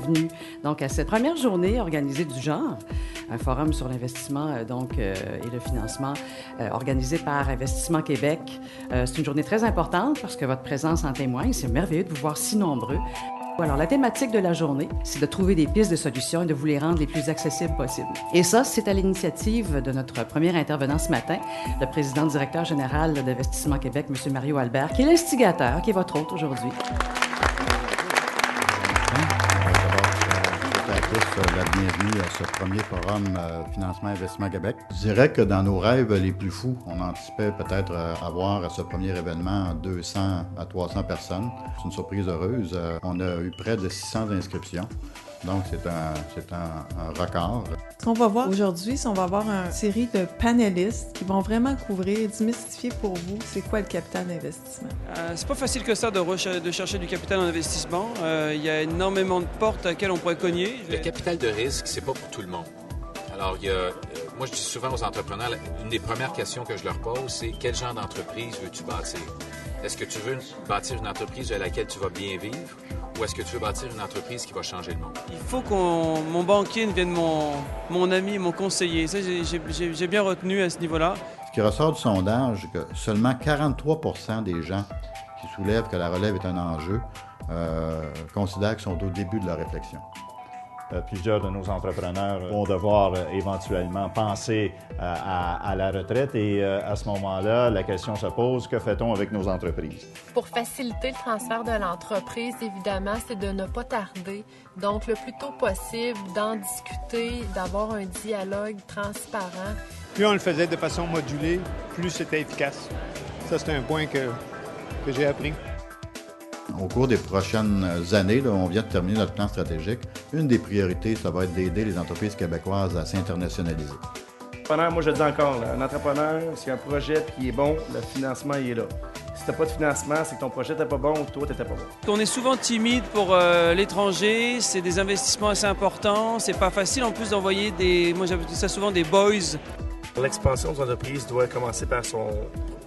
bienvenue donc à cette première journée organisée du genre, un forum sur l'investissement et le financement organisé par Investissement Québec. C'est une journée très importante parce que votre présence en témoigne. C'est merveilleux de vous voir si nombreux. Alors, la thématique de la journée, c'est de trouver des pistes de solutions et de vous les rendre les plus accessibles possibles. Et ça, c'est à l'initiative de notre premier intervenant ce matin, le président directeur général d'Investissement Québec, M. Mario Albert, qui est l'instigateur, qui est votre hôte aujourd'hui. La bienvenue à ce premier forum Financement Investissement Québec. Je dirais que dans nos rêves les plus fous, on anticipait peut-être avoir à ce premier événement 200 à 300 personnes. C'est une surprise heureuse. On a eu près de 600 inscriptions. Donc, c'est un record. Ce qu'on va voir aujourd'hui, c'est qu'on va avoir une série de panélistes qui vont vraiment couvrir, démystifier pour vous, c'est quoi le capital d'investissement. C'est pas facile que ça de chercher du capital en investissement. Il y a énormément de portes à laquelle on pourrait cogner. Le capital de risque, c'est pas pour tout le monde. Alors, moi, je dis souvent aux entrepreneurs, une des premières questions que je leur pose, c'est quel genre d'entreprise veux-tu bâtir? Est-ce que tu veux bâtir une entreprise de laquelle tu vas bien vivre ou est-ce que tu veux bâtir une entreprise qui va changer le monde? Il faut que mon banquier devienne mon ami, mon conseiller. Ça, j'ai bien retenu à ce niveau-là. Ce qui ressort du sondage, c'est que seulement 43% des gens qui soulèvent que la relève est un enjeu considèrent qu'ils sont au début de leur réflexion. Plusieurs de nos entrepreneurs vont devoir éventuellement penser à la retraite et à ce moment-là, la question se pose, que fait-on avec nos entreprises? Pour faciliter le transfert de l'entreprise, évidemment, c'est de ne pas tarder. Donc, le plus tôt possible, d'en discuter, d'avoir un dialogue transparent. Plus on le faisait de façon modulée, plus c'était efficace. Ça, c'est un point que j'ai appris. Au cours des prochaines années, là, on vient de terminer notre plan stratégique. Une des priorités, ça va être d'aider les entreprises québécoises à s'internationaliser. Moi, je le dis encore, là, un entrepreneur, s'il y a un projet qui est bon, le financement il est là. Si tu n'as pas de financement, c'est que ton projet n'était pas bon ou toi, tu n'étais pas bon. On est souvent timide pour l'étranger, c'est des investissements assez importants, c'est pas facile en plus d'envoyer moi j'appelle ça souvent des boys. L'expansion de l'entreprise doit commencer par son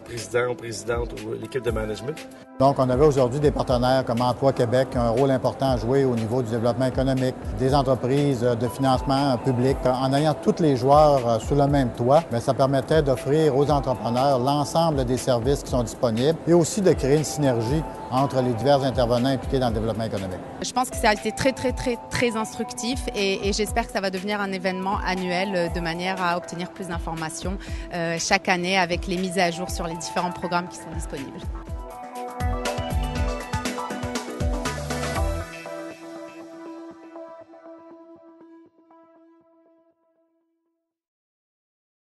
président ou présidente ou l'équipe de management. Donc, on avait aujourd'hui des partenaires comme Emploi Québec, un rôle important à jouer au niveau du développement économique, des entreprises de financement public. En ayant tous les joueurs sous le même toit, ça permettait d'offrir aux entrepreneurs l'ensemble des services qui sont disponibles et aussi de créer une synergie entre les divers intervenants impliqués dans le développement économique. Je pense que ça a été très instructif et j'espère que ça va devenir un événement annuel de manière à obtenir plus d'informations chaque année avec les mises à jour sur les différents programmes qui sont disponibles.